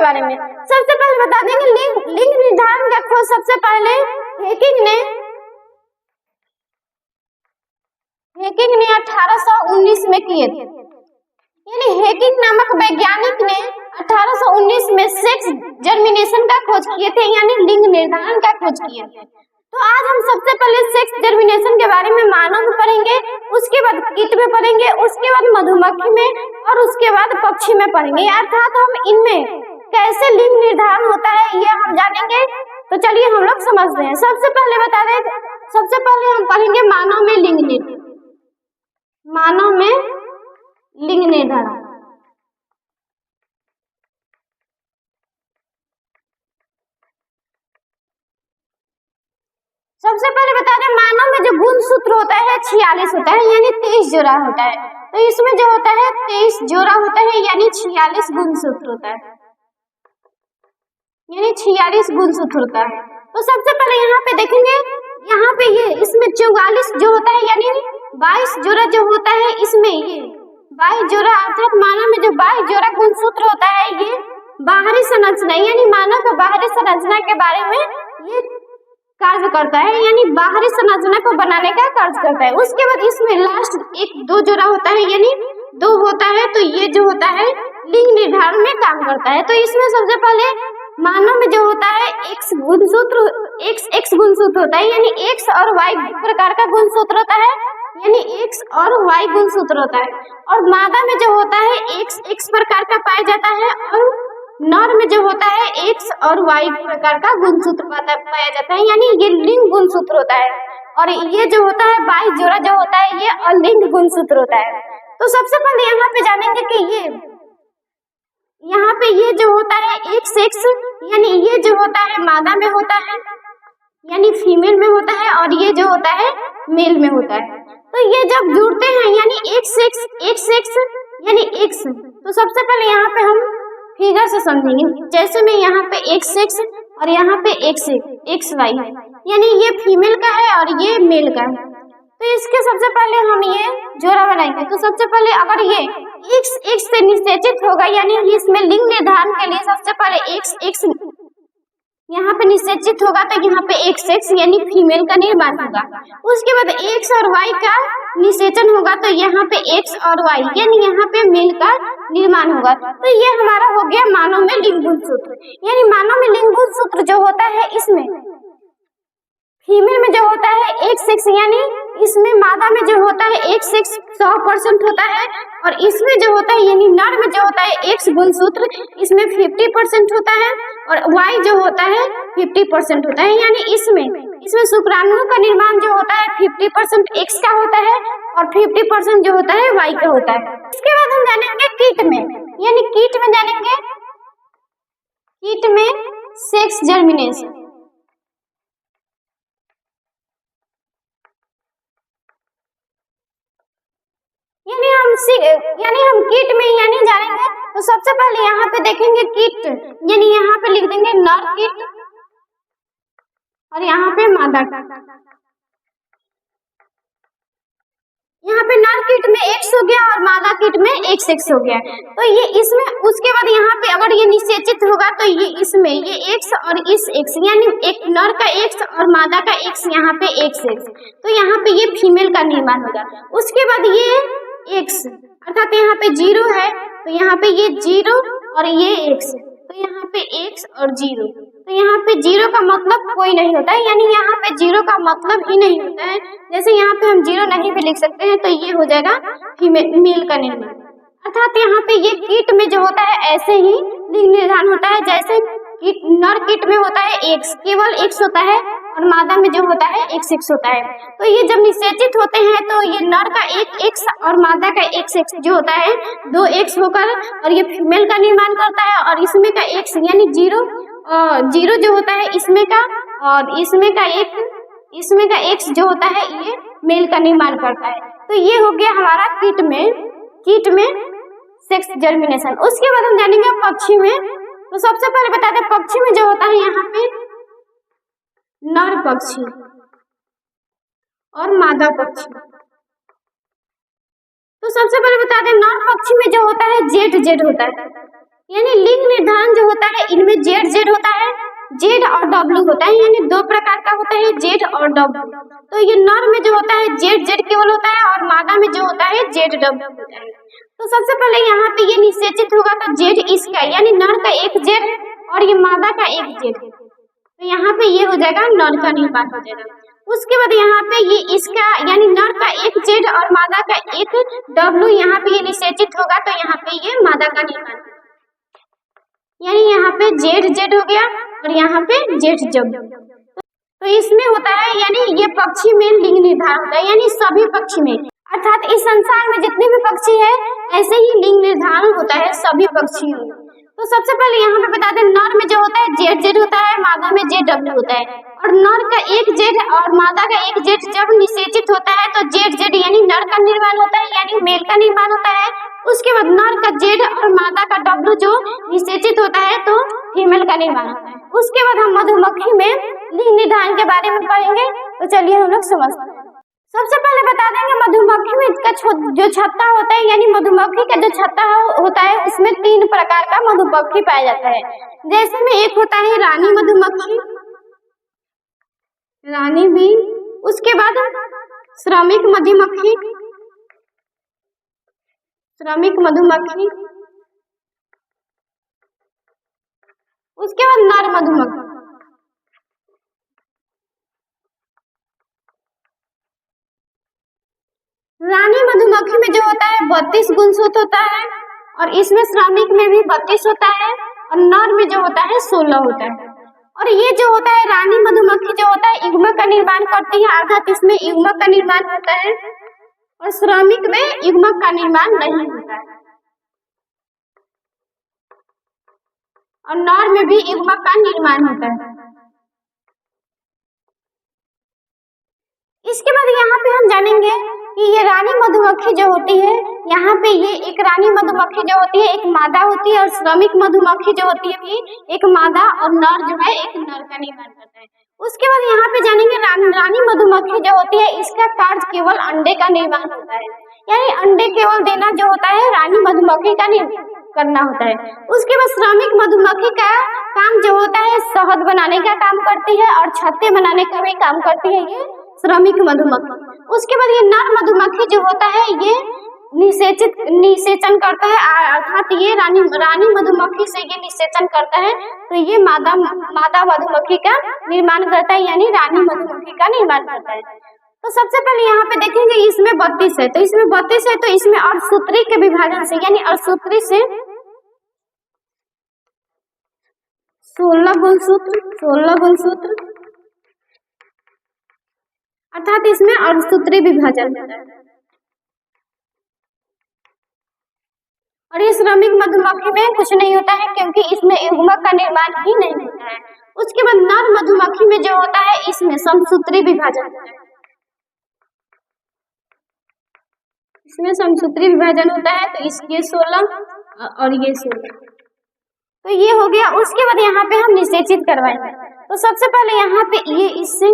बारे में। सबसे पहले बता देंगे लिंग निर्धारण का खोज सबसे पहले हेकिंग ने 1819 में किए थे। यानी हेकिंग नामक वैज्ञानिक ने 1819 में सेक्स जर्मिनेशन का खोज किए थे, यानी लिंग निर्धारण का खोज किए थे। तो आज हम सबसे पहले सेक्स जर्मिनेशन के बारे में मानव में पढ़ेंगे, उसके बाद कीट में पढ़ेंगे, उसके बाद मधुमक्खी में और उसके बाद पक्षी में पढ़ेंगे। अर्थात हम इनमें कैसे लिंग निर्धारण होता है ये हम जानेंगे। तो चलिए हम लोग समझते हैं। सबसे पहले बता दें, सबसे पहले हम पढ़ेंगे मानव में लिंग निर्धारण। मानव में लिंग निर्धारण सबसे पहले बता दें, मानव में जो गुणसूत्र होता है 46 होता है, यानी 23 जोड़ा होता है। तो इसमें जो होता है 23 जोड़ा होता है, यानी 46 गुणसूत्र होता है, यानी 46 गुणसूत्र होता है। तो सबसे पहले यहाँ पे देखेंगे, यहाँ पे ये इसमें 44 जो होता है, यानी 22 जोड़ा जो होता है, इसमें ये 22 जोड़ा, अर्थात मानव में जो 22 जोड़ा गुणसूत्र होता है, ये बाहरी संरचना यानी मानव का बाहरी संरचना के बारे में ये कार्य करता है, यानी बाहरी संरचना को बनाने का कार्य करता है। उसके बाद इसमें लास्ट 1-2 जोड़ा होता है, यानी 2 होता है, तो ये जो होता है लिंग निर्धारण में काम करता है। तो इसमें सबसे पहले मानव में जो होता है X गुणसूत्र होता है, यानी X और Y प्रकार का गुणसूत्र होता है, यानी X और Y गुणसूत्र होता है। और मादा में जो होता है X प्रकार का पाया जाता है, और नर में जो होता है X और Y प्रकार का गुणसूत्र पाया जाता है, यानी ये लिंग गुणसूत्र होता है। और ये जो होता है 22 जोड़ा जो होता है, ये अलिंग गुणसूत्र होता है। तो सबसे पहले यहाँ पे जानेंगे कि यहाँ पे ये जो होता है XX, यानी ये जो होता है मादा में होता है, यानी फीमेल में होता है, और ये जो होता है मेल में होता है। तो ये जब जुड़ते हैं, यानी XX यानी X, तो सबसे पहले यहाँ पे हम फिगर से समझेंगे। जैसे में यहाँ पे XX और यहाँ पे XY, यानी ये फीमेल का है और ये मेल का है। तो इसके सबसे पहले हम ये जोड़ा बनाएंगे। तो सबसे पहले अगर ये X से निषेचित होगा, यानी इसमें लिंग निर्धारण के लिए सबसे पहले XX यहाँ पे निषेचित होगा, तो यहाँ पे XX यानी फीमेल का निर्माण होगा। उसके बाद X और Y का निषेचन होगा, तो यहाँ पे X और Y यानी यहाँ पे मेल का निर्माण होगा। तो ये हमारा हो गया मानव में लिंग गुणसूत्र। यानी मानव में लिंग गुणसूत्र जो होता है, इसमें फीमेल में जो होता है XX, यानी इसमें मादा में जो होता है XX 100% होता है, और इसमें जो होता है यानी नर में जो होता है X गुणसूत्र, इसमें 50% होता है, और Y जो होता है 50% होता है। यानी इसमें शुक्राणुओं का निर्माण जो होता है 50% X का होता है, और 50% जो होता है Y का होता है। इसके बाद हम जानेंगे कीट में, यानी कीट में जानेंगे, कीट में सेक्स जर्मिनेशन। यानी हम कीट में यानी जानेंगे। तो सबसे पहले यहाँ पे देखेंगे कीट, यानी यहाँ पे लिख देंगे नर कीट और यहाँ पे मादा कीट। यहाँ पे नर कीट में X हो गया और मादा कीट में XX हो गया। तो ये इसमें, उसके बाद यहाँ पे अगर ये निषेचित होगा, तो ये इसमें ये X और इस X, यानी एक नर का X और मादा का X, यहाँ पे XX, तो यहाँ पे ये फीमेल का निर्माण होगा। उसके बाद ये X, अर्थात यहाँ पे 0 है, तो यहाँ पे ये 0 और ये X, तो यहाँ पे X और 0, तो यहाँ पे 0 का मतलब कोई नहीं होता है, यानी यहाँ पे 0 का मतलब ही नहीं होता है। जैसे यहाँ पे हम 0 नहीं भी लिख सकते हैं, तो ये हो जाएगा फीमेल मेल का निर्माण। अर्थात यहाँ पे ये कीट में जो होता है ऐसे ही लिंग निर्धारण होता है, जैसे नर कीट में होता है X, केवल X होता है, और मादा में जो होता है XX होता है। तो ये जब निषेचित होते हैं, तो ये नर का एक X और मादा का XX जो होता है 2 X होकर, और ये फीमेल का निर्माण करता है, और इसमें का X यानी 0 जो होता है इसमें का, और इसमें का X जो होता है ये मेल का निर्माण करता है। तो ये हो गया हमारा कीट में सेक्स जर्मिनेशन। उसके बाद हम जानेंगे पक्षी में। तो सबसे पहले बता दें, पक्षी में जो होता है यहाँ पे नर पक्षी और मादा पक्षी। तो सबसे पहले बता दें, नर पक्षी में जो होता है जेड होता है, यानी लिंग निर्धारण जो होता है इनमें जेड जेड होता है, जेड और डब्ल्यू होता है, यानी दो प्रकार का होता है जेड और डब्ल्यू। तो ये नर में जो होता है जेड जेड केवल होता है और मादा में जो होता है जेड डब्ल्यू होता है। तो सबसे पहले यहाँ पे ये निषेचित होगा तो जेड इसका यानी नर का एक जेड और ये मादा का एक जेड, तो यहाँ पे ये हो जाएगा नर का निर्माण हो जाएगा। उसके बाद यहाँ पे ये इसका यानी नर का एक जेड और मादा का एक डब्ल्यू, यहाँ पे ये निषेचित होगा तो यहाँ पे ये मादा का निर्माण, यानी यहाँ पे जेड जेड हो गया और यहाँ पे जेड डब्ल्यू। तो इसमें होता है यानी ये पक्षी में लिंग निर्धारण होता है, यानी सभी पक्षी में, अर्थात इस संसार में जितने भी पक्षी है ऐसे ही लिंग निर्धारण होता है सभी पक्षियों में। तो सबसे पहले यहाँ पे बता दें नर में जो होता है जेड जेड होता है, मादा में जेड डब्ल्यू होता है, और नर का एक जेड और मादा का एक जेड जब निषेचित होता है तो जेड जेड यानी नर का निर्माण होता है, यानी मेल का निर्माण होता है। उसके बाद नर का जेड और मादा का डब्ल्यू जो निषेचित होता है तो फीमेल का निर्माण होता है। उसके बाद हम मधुमक्खी में लिंग निर्धारण के बारे में पढ़ेंगे, तो चलिए हम लोग समझते हैं। सबसे पहले बता देंगे मधुमक्खी में का जो छत्ता होता है, यानी मधुमक्खी का जो छत्ता होता है उसमें तीन प्रकार का मधुमक्खी पाया जाता है। जैसे में एक होता है रानी मधुमक्खी, रानी बी, उसके बाद श्रमिक मधुमक्खी, श्रमिक मधुमक्खी, उसके बाद नर मधुमक्खी। रानी मधुमक्खी में जो होता है 32 गुणसूत्र होता है और इसमें श्रमिक में भी 32 होता है और नर में जो होता है 16 होता है। और ये जो होता है रानी मधुमक्खी जो होता है युग्मक का निर्माण करती है, अर्थात इसमें युग्मक का निर्माण होता है, और श्रमिक में युग्मक का निर्माण नहीं होता है और नर में भी युग्मक का निर्माण होता है। इसके बाद यहाँ पे हम जानेंगे कि ये रानी मधुमक्खी जो होती है, यहाँ पे ये एक रानी मधुमक्खी जो होती है एक मादा होती है और श्रमिक मधुमक्खी जो होती है भी एक मादा और नर जो है एक नर का निर्माण करता है। उसके बाद यहाँ पे जानेंगे रानी मधुमक्खी जो होती है इसका कार्य केवल अंडे का निर्माण होता है, यानी अंडे केवल देना जो होता है रानी मधुमक्खी का करना होता है। उसके बाद श्रमिक मधुमक्खी का काम जो होता है शहद बनाने का काम करती है और छत्ते बनाने का भी काम करती है ये श्रमिक मधुमक्खी। उसके बाद ये नर मधुमक्खी जो होता है ये निषेचन करता है, अर्थात ये रानी मधुमक्खी से ये निषेचन करता है तो ये मादा मधुमक्खी का निर्माण करता है, यानी रानी मधुमक्खी का निर्माण करता है। तो सबसे पहले यहाँ पे देखेंगे इसमें 32 है, तो इसमें 32 है तो इसमें अर्धसूत्री के विभाजन से यानी अर्धसूत्री से 16 गुणसूत्र अर्थात इसमें अर्धसूत्री विभाजन होता है। और ये श्रमिक मधुमक्खी में कुछ नहीं होता है क्योंकि इसमें युग्मक का निर्माण ही नहीं होता है। उसके बाद नर मधुमक्खी में जो होता है इसमें समसूत्री विभाजन होता है, इसमें समसूत्री विभाजन होता है तो इसके 16 और ये 16, तो ये हो गया। उसके बाद यहाँ पे हम निषेचित करवाएंगे। तो सबसे पहले यहाँ पे ये इससे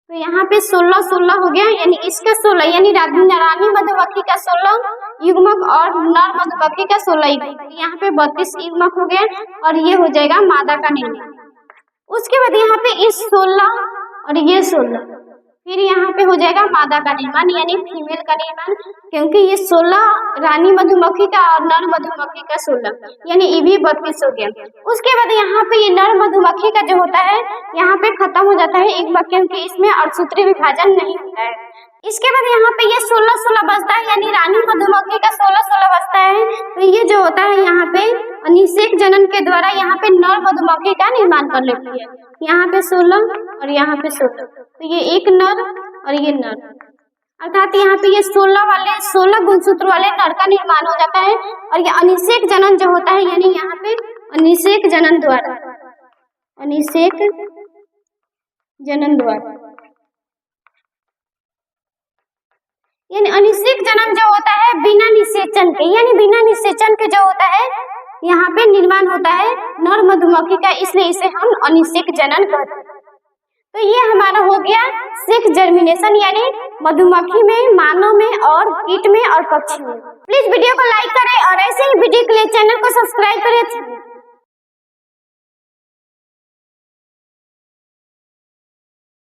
तो यहाँ पे 16 हो गया, यानी इसका 16 यानी रानी मधुमक्खी का 16 युग्मक और नर मधुमक्खी का 16 युग्मक, यहाँ पे 32 युग्मक हो गया और ये हो जाएगा मादा का निर्माण। उसके बाद यहाँ पे इस 16 और ये 16 फिर यहाँ पे हो जाएगा मादा का निर्माण यानी फीमेल का निर्माण, क्योंकि ये 16 रानी मधुमक्खी का और नर मधुमक्खी का 16 यानी ये भी 32 हो गया। उसके बाद यहाँ पे ये नर मधुमक्खी का जो होता है यहाँ पे खत्म हो जाता है एक बार, क्योंकि इसमें अर्धसूत्री विभाजन नहीं होता है। इसके बाद यहाँ पे ये 16 बचता है यानी रानी मधुमक्खी का 16 बचता है, तो ये जो होता है यहाँ पे अनिषेक जनन के द्वारा यहाँ पे नर मधुमक्खी का निर्माण कर लेती है। यहाँ पे 16 और यहाँ पे 16, तो ये एक नर और ये नर, अर्थात यहाँ पे ये 16 गुणसूत्र वाले नर का निर्माण हो जाता है। और ये अनिषेक जनन जो होता है यानी यहाँ पे अनिषेक जनन द्वारा यानी अनिषेक जनन जो होता है बिना निषेचन के, यानी बिना निषेचन के जो होता है यहाँ पे निर्माण होता है नर मधुमक्खी का, इसलिए इसे हम अनिषेक जनन कहते हैं। तो ये हमारा हो गया सेक्स जर्मिनेशन यानी मधुमक्खी में, मानव में और कीट में और पक्षी में। प्लीज वीडियो को लाइक करें और ऐसे ही वीडियो के लिए चैनल को सब्सक्राइब करें।